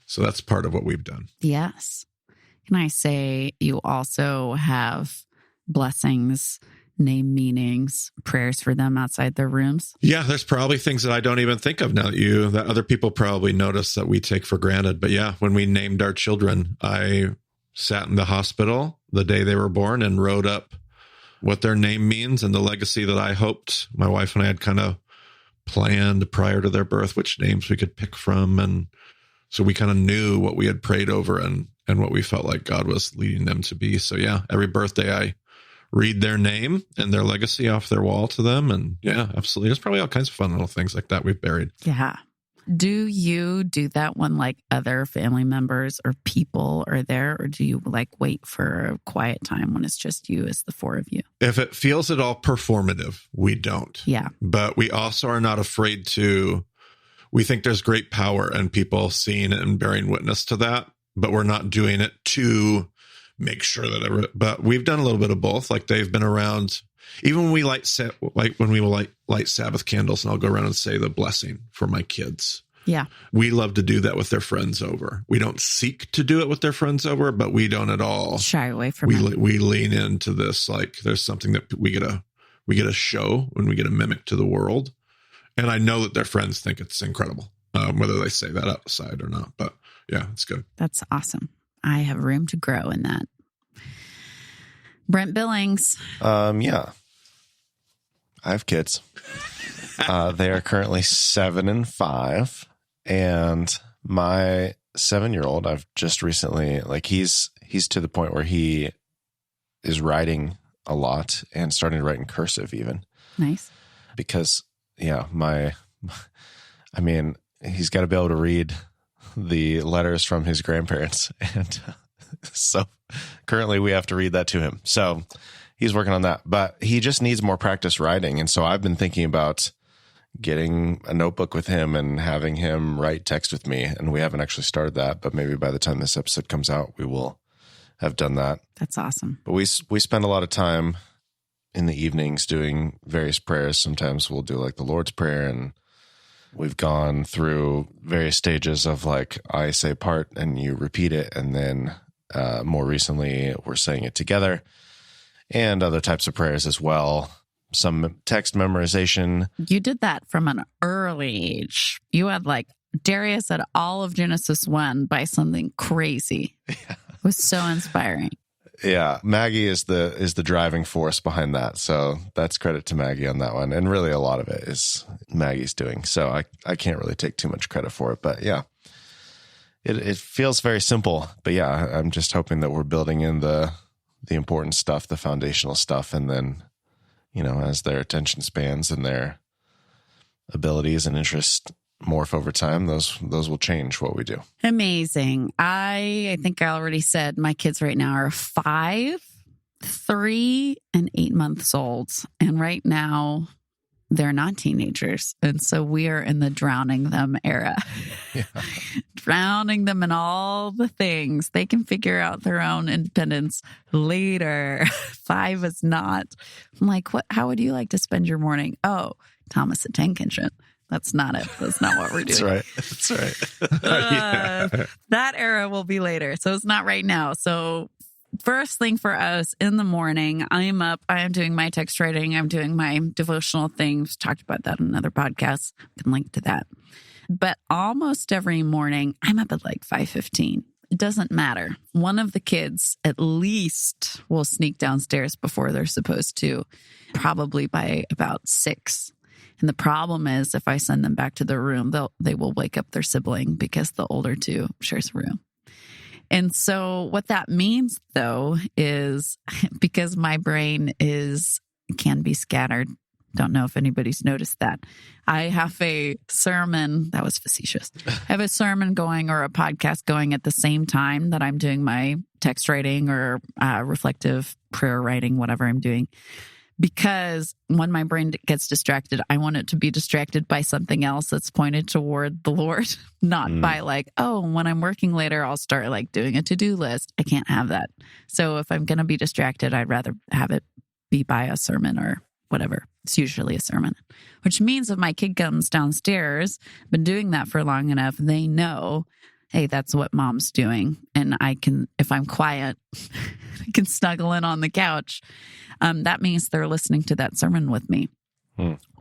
so that's part of what we've done. Yes. Can I say you also have blessings, name meanings, prayers for them outside their rooms? Yeah, there's probably things that I don't even think of now that other people probably notice that we take for granted. But yeah, when we named our children, I sat in the hospital the day they were born and wrote up what their name means and the legacy that I hoped my wife and I had kind of planned prior to their birth, which names we could pick from. And so we kind of knew what we had prayed over and what we felt like God was leading them to be. So yeah, every birthday I read their name and their legacy off their wall to them. And yeah, absolutely. There's probably all kinds of fun little things like that we've buried. Yeah. Do you do that when like other family members or people are there, or do you like wait for a quiet time when it's just you as the four of you? If it feels at all performative, we don't. Yeah. But we also are not afraid to, we think there's great power in people seeing it and bearing witness to that, but we're not doing it to make sure that but we've done a little bit of both. Like they've been around, even when we light Sabbath candles, and I'll go around and say the blessing for my kids. Yeah. We love to do that with their friends over. We don't seek to do it with their friends over, but we don't at all shy away from it. We lean into this, like there's something that we get a show when we get a mimic to the world. And I know that their friends think it's incredible, whether they say that outside or not. But yeah, it's good. That's awesome. I have room to grow in that. Brent Billings. Yeah. I have kids. They are currently 7 and 5. And my 7-year-old, I've just recently, like he's to the point where he is writing a lot and starting to write in cursive even. Nice. Because, yeah, he's got to be able to read the letters from his grandparents. And so currently we have to read that to him. So he's working on that, but he just needs more practice writing. And so I've been thinking about getting a notebook with him and having him write text with me. And we haven't actually started that, but maybe by the time this episode comes out, we will have done that. That's awesome. But we spend a lot of time in the evenings doing various prayers. Sometimes we'll do like the Lord's Prayer, and we've gone through various stages of like, I say part and you repeat it. And then more recently we're saying it together, and other types of prayers as well. Some text memorization. You did that from an early age. You had like Darius had all of Genesis 1 by something crazy. Yeah. It was so inspiring. Yeah. Maggie is the driving force behind that. So that's credit to Maggie on that one. And really a lot of it is Maggie's doing. So I can't really take too much credit for it, but yeah, it feels very simple, but yeah, I'm just hoping that we're building in the important stuff, the foundational stuff. And then, as their attention spans and their abilities and interests morph over time, those will change what we do. Amazing. I think I already said my kids right now are 5, 3, and 8 months old. And right now they're not teenagers. And so we are in the drowning them era. Yeah. Drowning them in all the things. They can figure out their own independence later. 5 is not. I'm like, how would you like to spend your morning? Oh, Thomas the Tank Engine. That's not it. That's not what we're doing. That's right. That era will be later. So it's not right now. So first thing for us in the morning, I am up. I am doing my text writing. I'm doing my devotional things. Talked about that in another podcast. I can link to that. But almost every morning, I'm up at like 5:15. It doesn't matter. One of the kids at least will sneak downstairs before they're supposed to, probably by about 6. And the problem is if I send them back to their room, they will wake up their sibling because the older two shares a room. And so what that means, though, is because my brain can be scattered. Don't know if anybody's noticed that. I have a sermon, that was facetious. I have a sermon going or a podcast going at the same time that I'm doing my text writing or reflective prayer writing, whatever I'm doing. Because when my brain gets distracted, I want it to be distracted by something else that's pointed toward the Lord, not by like, oh, when I'm working later, I'll start like doing a to-do list. I can't have that. So if I'm going to be distracted, I'd rather have it be by a sermon or whatever. It's usually a sermon, which means if my kid comes downstairs, been doing that for long enough, they know, hey, that's what mom's doing. And I can, if I'm quiet, I can snuggle in on the couch. That means they're listening to that sermon with me.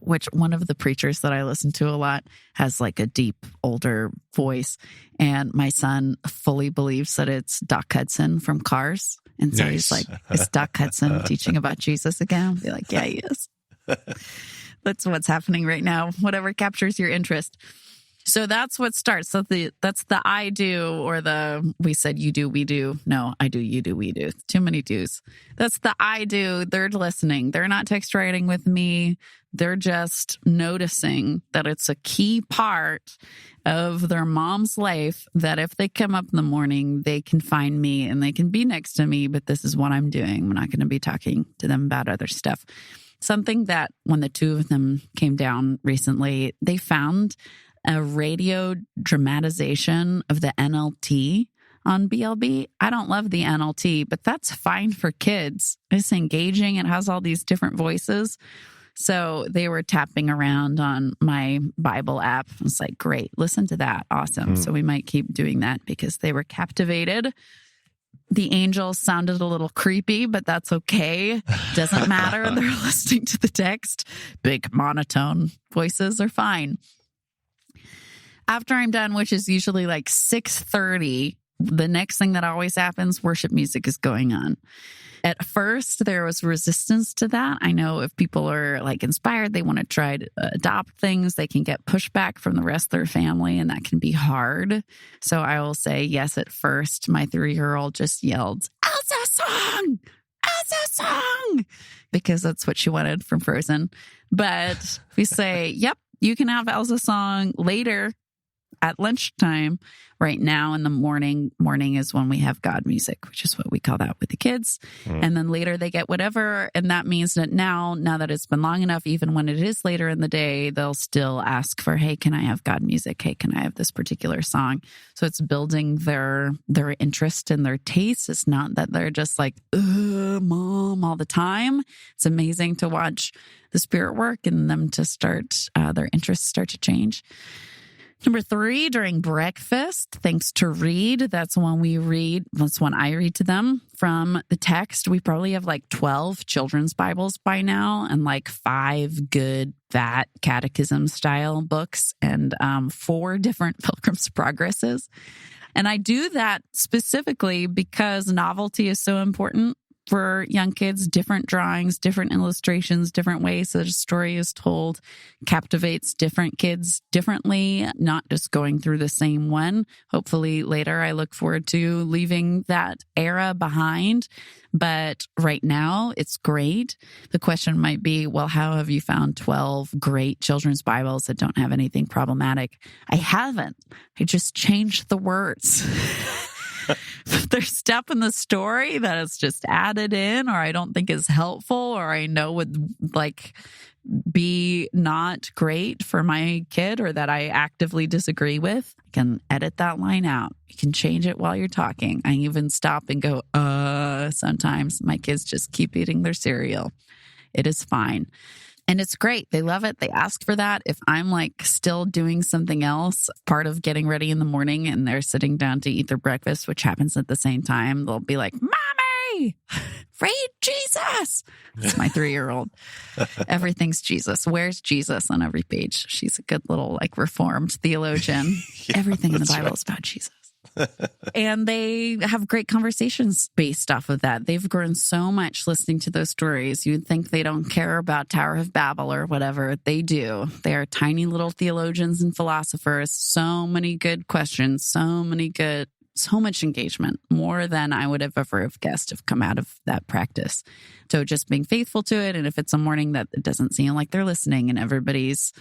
Which one of the preachers that I listen to a lot has like a deep, older voice. And my son fully believes that it's Doc Hudson from Cars. And so he's like, is Doc Hudson teaching about Jesus again? I'll be like, yeah, he is. That's what's happening right now. Whatever captures your interest. So that's what starts. So that's the I do, or the we said you do, we do. No, I do, you do, we do. Too many do's. That's the I do. They're listening. They're not text writing with me. They're just noticing that it's a key part of their mom's life that if they come up in the morning, they can find me and they can be next to me, but this is what I'm doing. I'm not going to be talking to them about other stuff. Something that when the two of them came down recently, they found a radio dramatization of the NLT on BLB. I don't love the NLT, but that's fine for kids. It's engaging. It has all these different voices. So they were tapping around on my Bible app. It's like, great, listen to that. Awesome. So we might keep doing that because they were captivated. The angels sounded a little creepy, but that's okay. Doesn't matter. They're listening to the text. Big monotone voices are fine. After I'm done, which is usually like 6:30, the next thing that always happens, worship music is going on. At first, there was resistance to that. I know if people are like inspired, they want to try to adopt things, they can get pushback from the rest of their family, and that can be hard. So I will say yes at first. My 3-year-old just yelled, Elsa song! Elsa song! Because that's what she wanted from Frozen. But we say, yep, you can have Elsa song later. At lunchtime, right now in the morning is when we have God music, which is what we call that with the kids. And then later they get whatever. And that means that now that it's been long enough, even when it is later in the day, they'll still ask for, hey, can I have God music? Hey, can I have this particular song? So it's building their interest and their taste. It's not that they're just like, mom, all the time. It's amazing to watch the Spirit work and them to start, their interests start to change. Number 3, during breakfast, thanks to Read, that's when I read to them from the text. We probably have like 12 children's Bibles by now and like 5 good VAT catechism style books and 4 different Pilgrim's Progresses. And I do that specifically because novelty is so important for young kids. Different drawings, different illustrations, different ways that a story is told captivates different kids differently, not just going through the same one. Hopefully later I look forward to leaving that era behind. But right now it's great. The question might be, well, how have you found 12 great children's Bibles that don't have anything problematic? I haven't. I just changed the words. There's stuff in the story that is just added in, or I don't think is helpful, or I know would like be not great for my kid, or that I actively disagree with. I can edit that line out. You can change it while you're talking. I even stop and go, sometimes my kids just keep eating their cereal. It is fine. And it's great. They love it. They ask for that. If I'm like still doing something else, part of getting ready in the morning, and they're sitting down to eat their breakfast, which happens at the same time, they'll be like, Mommy, read Jesus. It's my 3-year-old. Everything's Jesus. Where's Jesus on every page? She's a good little like Reformed theologian. Everything in the Bible is about Jesus. And they have great conversations based off of that. They've grown so much listening to those stories. You'd think they don't care about Tower of Babel or whatever. They do. They are tiny little theologians and philosophers. So many good questions, so much engagement, more than I would have ever have guessed have come out of that practice. So just being faithful to it. And if it's a morning that it doesn't seem like they're listening and everybody's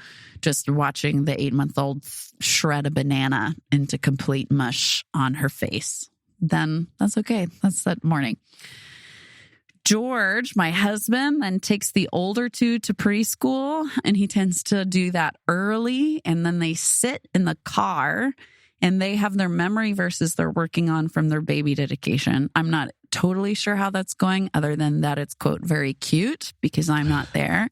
just watching the 8-month-old shred a banana into complete mush on her face, then that's okay. That's that morning. George, my husband, then takes the older 2 to preschool, and he tends to do that early. And then they sit in the car and they have their memory verses they're working on from their baby dedication. I'm not totally sure how that's going, other than that it's, quote, very cute, because I'm not there.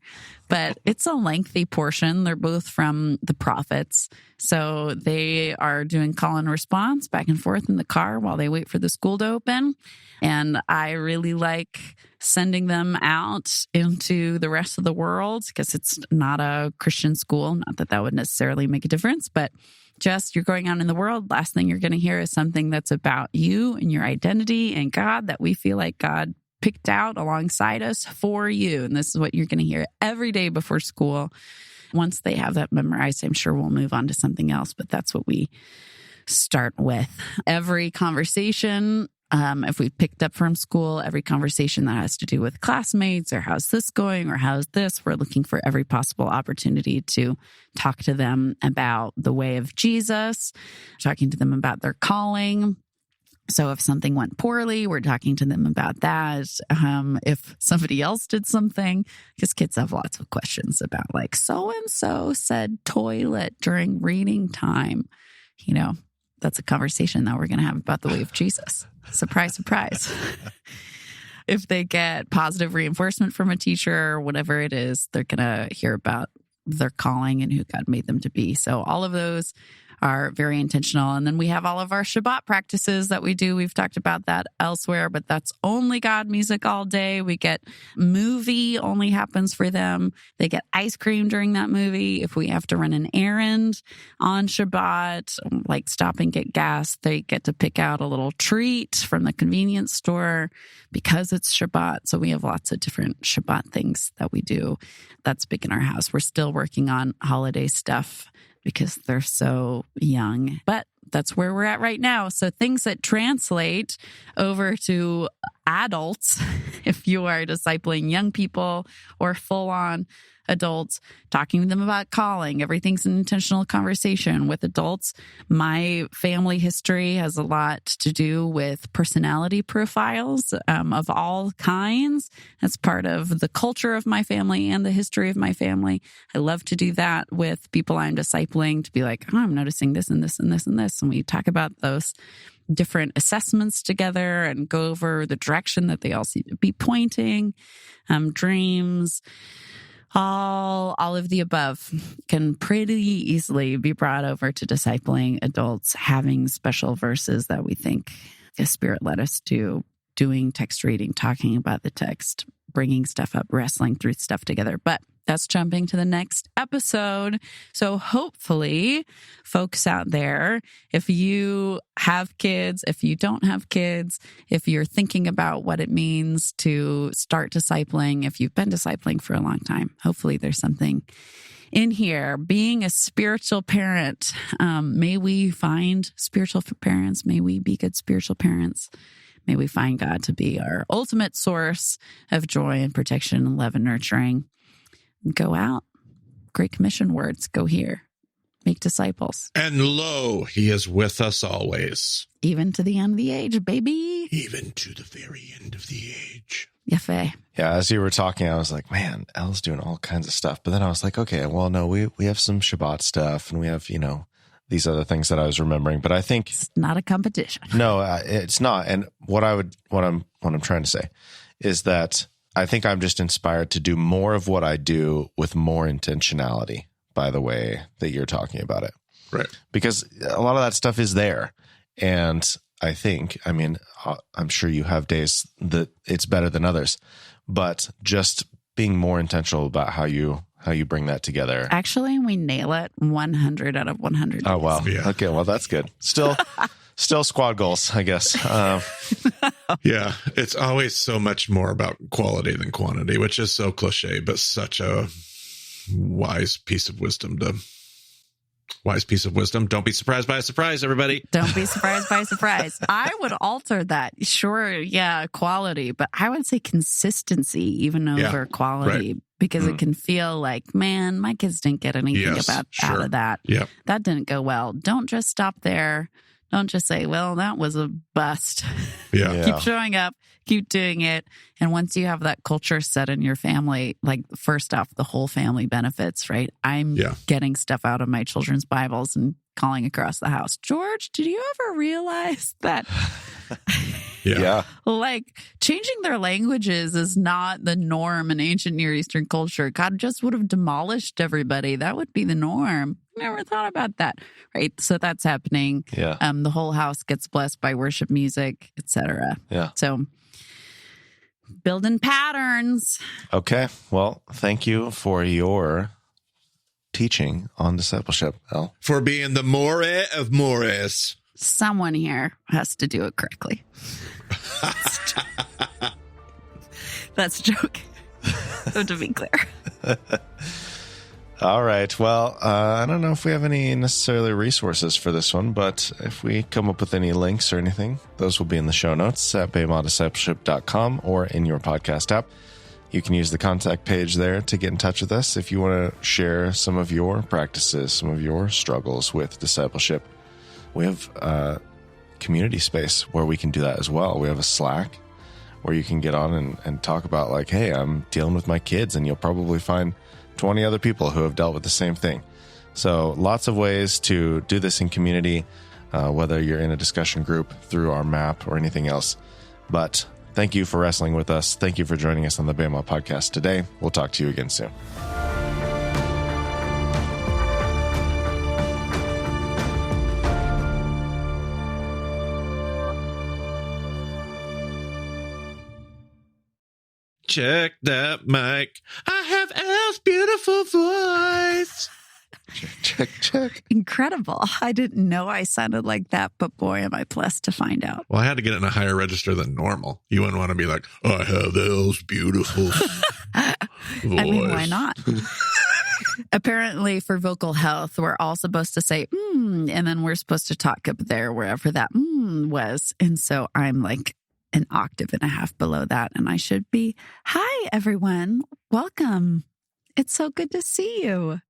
But it's a lengthy portion. They're both from the prophets. So they are doing call and response back and forth in the car while they wait for the school to open. And I really like sending them out into the rest of the world, because it's not a Christian school. Not that that would necessarily make a difference, but just you're going out in the world. Last thing you're going to hear is something that's about you and your identity and God, that we feel like God picked out alongside us for you. And this is what you're going to hear every day before school. Once they have that memorized, I'm sure we'll move on to something else, but that's what we start with. Every conversation, if we've picked up from school, every conversation that has to do with classmates or how's this going or how's this, we're looking for every possible opportunity to talk to them about the way of Jesus, talking to them about their calling. So if something went poorly, we're talking to them about that. If somebody else did something, because kids have lots of questions about, like, so-and-so said toilet during reading time. You know, that's a conversation that we're going to have about the way of Jesus. Surprise, surprise. If they get positive reinforcement from a teacher or whatever it is, they're going to hear about their calling and who God made them to be. So all of those are very intentional. And then we have all of our Shabbat practices that we do. We've talked about that elsewhere, but that's only God music all day. We get movie only happens for them. They get ice cream during that movie. If we have to run an errand on Shabbat, like stop and get gas, they get to pick out a little treat from the convenience store because it's Shabbat. So we have lots of different Shabbat things that we do. That's big in our house. We're still working on holiday stuff because they're so young. But that's where we're at right now. So things that translate over to adults, if you are discipling young people or full-on adults, talking to them about calling. Everything's an intentional conversation with adults. My family history has a lot to do with personality profiles of all kinds. That's part of the culture of my family and the history of my family. I love to do that with people I'm discipling, to be like, oh, I'm noticing this and this and this and this. And we talk about those different assessments together and go over the direction that they all seem to be pointing, dreams. All of the above can pretty easily be brought over to discipling adults, having special verses that we think the Spirit led us to, doing text reading, talking about the text, bringing stuff up, wrestling through stuff together. But that's jumping to the next episode. So hopefully, folks out there, if you have kids, if you don't have kids, if you're thinking about what it means to start discipling, if you've been discipling for a long time, hopefully there's something in here. Being a spiritual parent, may we find spiritual parents. May we be good spiritual parents. May we find God to be our ultimate source of joy and protection and love and nurturing. Go out. Great Commission words. Go here. Make disciples. And lo, he is with us always. Even to the end of the age, baby. Even to the very end of the age. Yafe. Yeah, as you were talking, I was like, man, Elle's doing all kinds of stuff. But then I was like, okay, well, no, we have some Shabbat stuff and we have, these other things that I was remembering. But I think it's not a competition. No, it's not. And what I'm trying to say is that I think I'm just inspired to do more of what I do with more intentionality by the way that you're talking about it. Right. Because a lot of that stuff is there. And I think, I'm sure you have days that it's better than others, but just being more intentional about how you bring that together. Actually, we nail it 100 out of 100 days. Oh, wow. Yeah. Okay. Well, that's good. Still squad goals, I guess. Yeah, it's always so much more about quality than quantity, which is so cliche, but such a wise piece of wisdom. Don't be surprised by a surprise, everybody. Don't be surprised by a surprise. I would alter that. Sure, yeah, quality, but I would say consistency even over quality. Right. Because it can feel like, man, my kids didn't get anything out of that. Yep. That didn't go well. Don't just stop there. Don't just say, well, that was a bust. Yeah. Keep showing up, keep doing it. And once you have that culture set in your family, like first off, the whole family benefits, right? I'm getting stuff out of my children's Bibles and calling across the house. George, did you ever realize that Yeah. Like, changing their languages is not the norm in ancient Near Eastern culture. God just would have demolished everybody. That would be the norm. Never thought about that. Right. So that's happening. Yeah. The whole house gets blessed by worship music, etc. Yeah. So building patterns. Okay. Well, thank you for your teaching on discipleship, Elle. For being the Morah of Morahs. Someone here has to do it correctly. That's a joke. So to be clear. All right. Well, I don't know if we have any necessarily resources for this one, but if we come up with any links or anything, those will be in the show notes at BemaDiscipleship.com or in your podcast app. You can use the contact page there to get in touch with us if you want to share some of your practices, some of your struggles with discipleship. We have a community space where we can do that as well. We have a Slack where you can get on and talk about like, hey, I'm dealing with my kids, and you'll probably find 20 other people who have dealt with the same thing. So lots of ways to do this in community, whether you're in a discussion group, through our map, or anything else. But thank you for wrestling with us. Thank you for joining us on the Bema podcast today. We'll talk to you again soon. Check that mic. I have Elle's beautiful voice. Check. Incredible. I didn't know I sounded like that, but boy, am I blessed to find out. Well, I had to get it in a higher register than normal. You wouldn't want to be like, I have Elle's beautiful voice. I mean, why not? Apparently, for vocal health, we're all supposed to say, and then we're supposed to talk up there wherever that was. And so I'm like an octave and a half below that. And I should be, hi, everyone. Welcome. It's so good to see you.